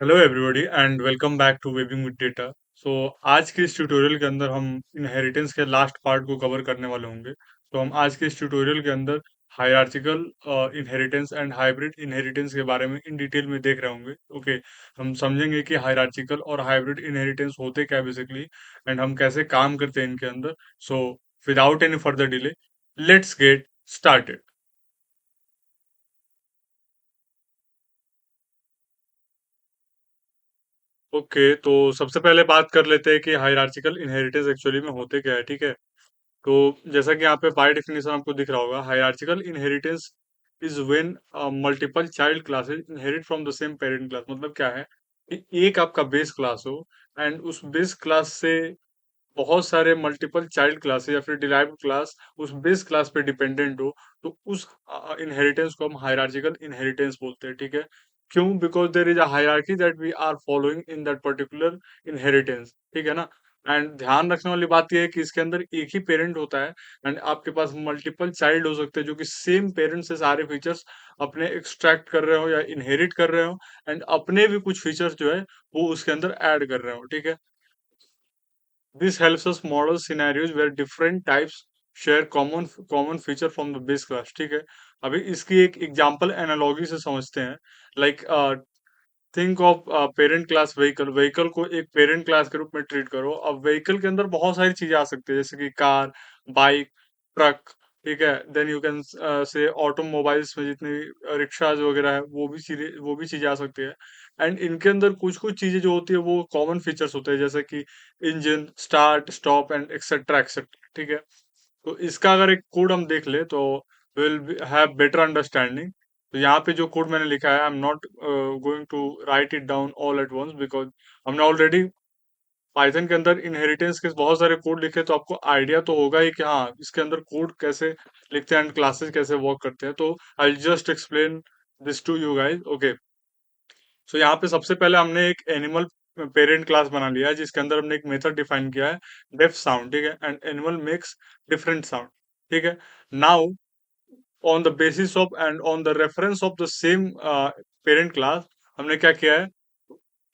Hello everybody and welcome back to webbing with data. So आज के इस tutorial के अंदर हम इनहेरिटेंस के लास्ट पार्ट को कवर करने वाले होंगे। तो हम आज के इस ट्यूटोरियल के अंदर हायरार्चिकल इनहेरिटेंस एंड हाइब्रिड इनहेरिटेंस के बारे में इन डिटेल में देख रहे होंगे। ओके, हम समझेंगे कि हायरार्चिकल और हाइब्रिड इनहेरिटेंस होते क्या बेसिकली एंड हम कैसे काम करते हैं इनके अंदर। So without any further delay, let's get started. Okay, तो सबसे पहले बात कर लेते हैं कि हायरार्चिकल इनहेरिटेंस एक्चुअली में होते क्या है। ठीक है, तो जैसा कि यहाँ पे बाय डेफिनेशन आपको दिख रहा होगा, hierarchical inheritance is when multiple child classes inherit from the same parent class. मतलब क्या है कि एक आपका बेस क्लास हो एंड उस बेस क्लास से बहुत सारे मल्टीपल चाइल्ड क्लासेस या फिर डिराइव्ड क्लास उस बेस क्लास पे डिपेंडेंट हो, तो उस इनहेरिटेंस को हम हायरार्चिकल इनहेरिटेंस बोलते हैं। ठीक है, क्यों? Because there is a hierarchy that we are following in that particular inheritance. ठीक है ना? एंड ध्यान रखने वाली बात यह है कि इसके अंदर एक ही पेरेंट होता है एंड आपके पास मल्टीपल चाइल्ड हो सकते हैं जो कि सेम पेरेंट से सारे फीचर्स अपने एक्सट्रैक्ट कर रहे हो या इनहेरिट कर रहे हो एंड अपने भी कुछ फीचर्स जो है वो उसके अंदर ऐड कर रहे हो। ठीक है, this helps us model scenarios where different types share common feature from the base class। ठीक है, अभी इसकी एक एग्जांपल एनालॉजी से समझते हैं। Like think of parent class vehicle. Vehicle को एक पेरेंट क्लास के रूप में ट्रीट करो। अब व्हीकल के अंदर बहुत सारी चीजें आ सकती है जैसे कि कार, बाइक, ट्रक। ठीक है, then you can say automobiles में जितनी रिक्शाज वगैरह है वो भी चीजें आ सकती है। एंड इनके अंदर कुछ कुछ चीजें जो होती है वो कॉमन फीचर्स होते हैं जैसे कि engine, start, stop and etcetera etcetera. ठीक है, तो इसका अगर एक कोड हम देख ले तो विल हैव बेटर अंडरस्टैंडिंग। तो यहाँ पे जो कोड मैंने लिखा है, I am not going to write it down all at once because हमने ऑलरेडी पाइथन के अंदर इनहेरिटेंस के बहुत सारे कोड लिखे, तो आपको आइडिया तो होगा ही कि हाँ इसके अंदर कोड कैसे लिखते हैं एंड क्लासेस कैसे वर्क करते हैं। तो I just explain this to you guys. Okay, so यहाँ पे सबसे पहले हमने एक एनिमल पेरेंट क्लास बना लिया है जिसके अंदर हमने एक मेथड डिफाइन किया है, डेफ साउंड। ठीक है, and animal makes different sound. ठीक है, now on the basis of and on the reference of the same parent class हमने क्या किया है,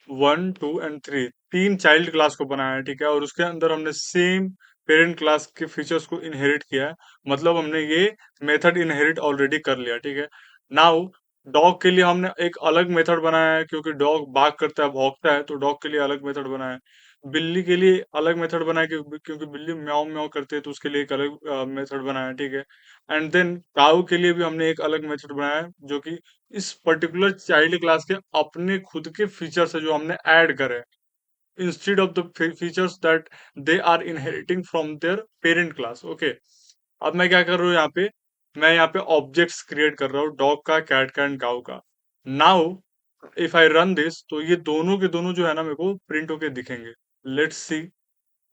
1, 2 एंड 3 तीन चाइल्ड क्लास को बनाया है। ठीक है, और उसके अंदर हमने सेम पेरेंट क्लास के फीचर्स को इनहेरिट किया है। मतलब हमने ये मेथड इनहेरिट ऑलरेडी कर लिया। ठीक है, नाउ डॉग के लिए हमने एक अलग मेथड बनाया है क्योंकि डॉग बाग करता है, भौंकता है, तो डॉग के लिए अलग मेथड बनाया है। बिल्ली के लिए अलग मेथड बनाया है क्योंकि बिल्ली म्याऊं म्याऊं करती है, तो उसके लिए एक अलग मेथड बनाया है। ठीक है, एंड देन काऊ के लिए भी हमने एक अलग मेथड बनाया है जो कि इस पर्टिकुलर चाइल्ड क्लास के अपने खुद के फीचर्स है जो हमने ऐड करे instead of the features that they are inheriting from their parent class. Okay, अब मैं क्या कर रहा हूँ यहाँ पे, मैं यहाँ पे ऑब्जेक्ट्स क्रिएट कर रहा हूँ, डॉग का, कैट का एंड काऊ का। Now if I run this तो ये दोनों के दोनों जो है ना मेरे को प्रिंट होके दिखेंगे। Let's see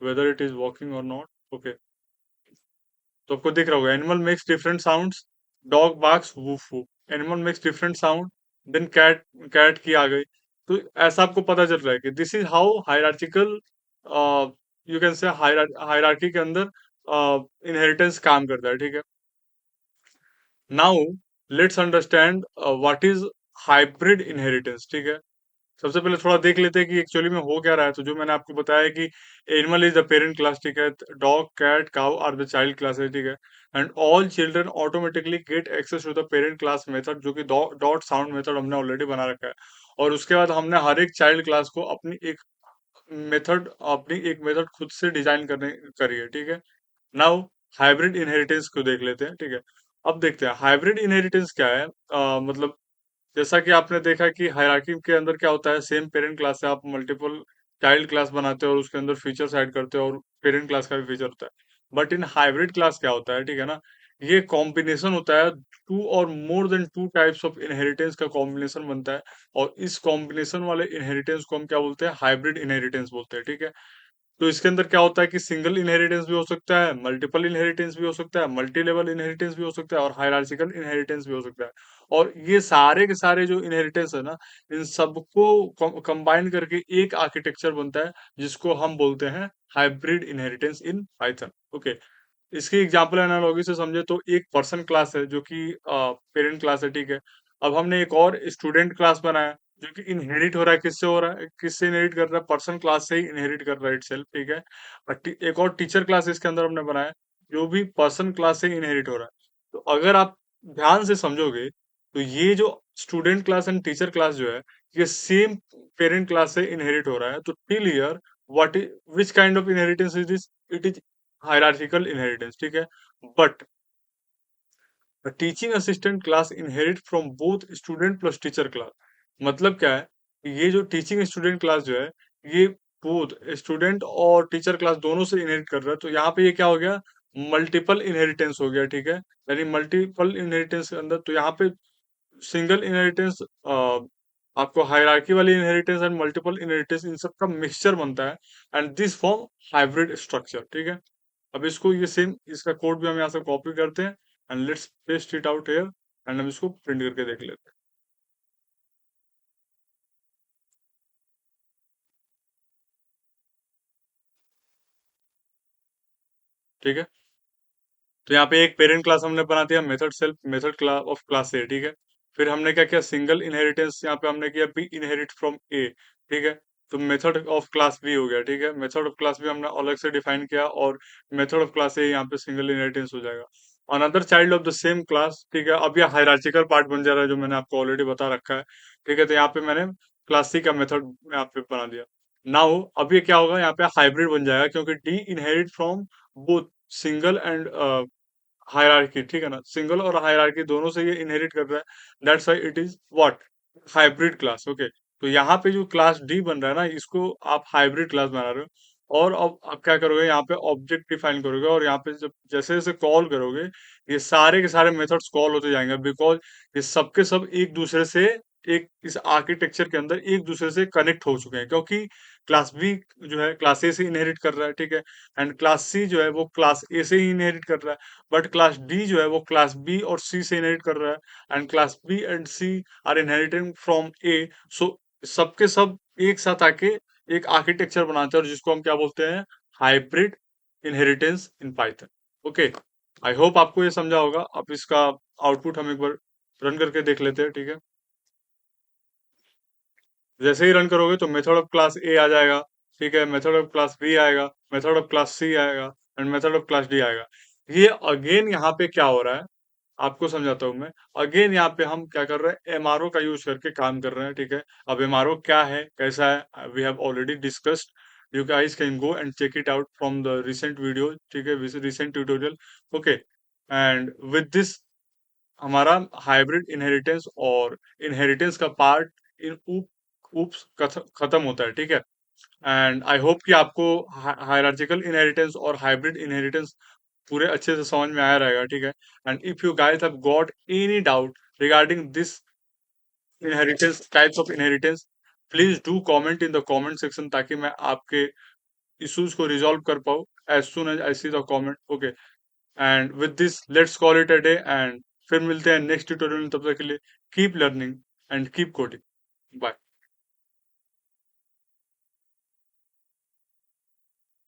whether it is working और नॉट। ओके, तो आपको दिख रहा होगा, animal makes different sounds, dog barks woof woof, animal makes different sound, then cat, cat की आ गई। तो ऐसा आपको पता चल रहा है कि this is how hierarchical, you can say hierarchy के अंदर इनहेरिटेंस काम करता है। ठीक है, now let's understand what is hybrid inheritance. ठीक है, सबसे पहले थोड़ा देख लेते हैं कि एक्चुअली में हो क्या रहा है। तो जो मैंने आपको बताया कि animal is the parent class. ठीक है, dog, cat, cow are the child classes. ठीक है, and all children automatically get access to the parent class method जो कि डॉट साउंड मेथड हमने ऑलरेडी बना रखा है। और उसके बाद हमने हर एक चाइल्ड क्लास को अपनी एक मेथड खुद से डिजाइन करने करी है। ठीक है, नाउ हाइब्रिड इनहेरिटेंस को देख लेते हैं। ठीक है, अब देखते हैं हाइब्रिड इनहेरिटेंस क्या है। मतलब जैसा कि आपने देखा कि हायरार्की के अंदर क्या होता है, सेम पेरेंट क्लास से आप मल्टीपल चाइल्ड क्लास बनाते हो और उसके अंदर फीचर्स ऐड करते हो और पेरेंट क्लास का भी फीचर होता है। बट इन हाइब्रिड क्लास क्या होता है, ठीक है ना, ये कॉम्बिनेशन होता है, टू और more than two types of inheritance का कॉम्बिनेशन बनता है। और इस कॉम्बिनेशन वाले इनहेरिटेंस को हम क्या बोलते हैं, हाइब्रिड इनहेरिटेंस बोलते हैं। ठीक है, तो इसके अंदर क्या होता है कि सिंगल इनहेरिटेंस भी हो सकता है, मल्टीपल इनहेरिटेंस भी हो सकता है, मल्टी लेवल इनहेरिटेंस भी हो सकता है और हायरार्चिकल इनहेरिटेंस भी हो सकता है। और ये सारे के सारे जो इनहेरिटेंस है ना, इन सबको कंबाइन करके एक आर्किटेक्चर बनता है जिसको हम बोलते हैं hybrid inheritance in Python. Okay, इसकी एग्जांपल एनालॉजी से समझे तो एक पर्सन क्लास है जो कि पेरेंट क्लास है। ठीक है, अब हमने एक और स्टूडेंट क्लास बनाया जो कि इनहेरिट हो रहा है, किससे हो रहा है, किससे इनहेरिट कर रहा है, पर्सन क्लास से ही इनहेरिट कर रहा है इटसेल्फ, ठीक है। और एक और टीचर क्लास इसके अंदर हमने बनाया, जो भी पर्सन क्लास से इनहेरिट हो रहा है। तो अगर आप ध्यान से समझोगे, तो ये जो student class and teacher class जो है, ये सेम पेरेंट क्लास से इनहेरिट हो रहा है। तो till here what is, which kind of inheritance is this, it is hierarchical inheritance, ठीक है। But A teaching assistant class inherit from both student plus teacher class। मतलब क्या है कि ये जो टीचिंग स्टूडेंट क्लास जो है, ये बोथ स्टूडेंट और टीचर क्लास दोनों से इनहेरिट कर रहा है। तो यहाँ पे ये क्या हो गया, मल्टीपल इनहेरिटेंस हो गया, ठीक है। यानी मल्टीपल इनहेरिटेंस के अंदर, तो यहाँ पे सिंगल इनहेरिटेंस, आपको हायरार्की वाली इनहेरिटेंस एंड मल्टीपल इनहेरिटेंस, इन सब का मिक्सचर बनता है, and this form hybrid structure, ठीक है। अब इसको ये सेम इसका कोड भी हम यहाँ से कॉपी करते हैं, and let's paste it out here, and हम इसको प्रिंट करके देख लेते हैं, ठीक है। तो यहाँ पे एक पेरेंट क्लास हमने बना दिया, method self method class of class ए, ठीक है। फिर हमने क्या किया, सिंगल इनहेरिटेंस यहाँ पे हमने किया बी इनहेरिट फ्रॉम ए, ठीक है। तो मेथड ऑफ क्लास बी हो गया, ठीक है। मेथड ऑफ क्लास बी हमने अलग से डिफाइन किया, और मेथड ऑफ क्लास ए यहाँ पे सिंगल इनहेरिटेंस हो जाएगा। Another child of the same class, ठीक है। अब ये हायरार्चिकल पार्ट बन जा रहा है, जो मैंने आपको ऑलरेडी बता रखा है, ठीक है। तो यहाँ पे मैंने क्लास सी का मेथड यहाँ पे बना दिया। नाउ अब ये क्या होगा, यहाँ पे हाइब्रिड बन जाएगा, क्योंकि D inherit from both single and hierarchy, ठीक है ना। सिंगल और हायरार्की दोनों से ये इनहेरिट कर रहा है, that's why it is what, hybrid class, okay. तो यहाँ पे जो क्लास डी बन रहा है ना, इसको आप हाइब्रिड क्लास बना रहे हो। और अब आप क्या करोगे, यहाँ पे ऑब्जेक्ट डिफाइन करोगे, और यहाँ पे जब जैसे जैसे कॉल करोगे, ये सारे के सारे मेथड्स कॉल होते जाएंगे, बिकॉज ये सबके सब एक दूसरे से, एक इस आर्किटेक्चर के अंदर एक दूसरे से कनेक्ट हो चुके हैं, क्योंकि क्लास बी जो है क्लास ए से इनहेरिट कर रहा है, ठीक है। एंड क्लास सी जो है वो क्लास ए से ही इनहेरिट कर रहा है, बट क्लास डी जो है वो क्लास बी और सी से इनहेरिट कर रहा है, and class B and C are inheriting from A. So सबके सब एक साथ आके एक आर्किटेक्चर बनाते हैं, और जिसको हम क्या बोलते हैं, hybrid inheritance in Python, okay. I hope आपको ये समझा होगा। अब इसका आउटपुट हम एक बार रन करके देख लेते हैं, ठीक है। जैसे ही रन करोगे तो मेथड ऑफ क्लास ए आ जाएगा, ठीक है। मेथड ऑफ क्लास बी आएगा, मेथड ऑफ क्लास सी आएगा, and method of class D आएगा। ये अगेन यहाँ पे क्या हो रहा है, आपको समझाता हूँ मैं। अगेन यहाँ पे हम क्या कर रहे हैं, एमआरओ का यूज करके काम कर रहे हैं, ठीक है। अब एमआरओ क्या है, कैसा है, we have already discussed. You guys can go and check it out from the recent video, ठीक है, recent tutorial, okay. And with this हमारा हाइब्रिड इनहेरिटेंस और इनहेरिटेंस का पार्ट इन ऊप्स खत्म होता है, ठीक है। एंड आई होप कि आपको हायरार्चिकल इनहेरिटेंस और हाइब्रिड इनहेरिटेंस पूरे अच्छे से समझ में आया रहेगा, ठीक है। And if you guys have got any doubt regarding this inheritance, types of inheritance, please do comment in the comment section, ताकि मैं आपके इश्यूज को रिजॉल्व कर पाऊँ as soon as I see the comment, okay. And with this let's call it a day, and फिर मिलते हैं next tutorial में। तब तक के लिए keep learning and keep coding, bye.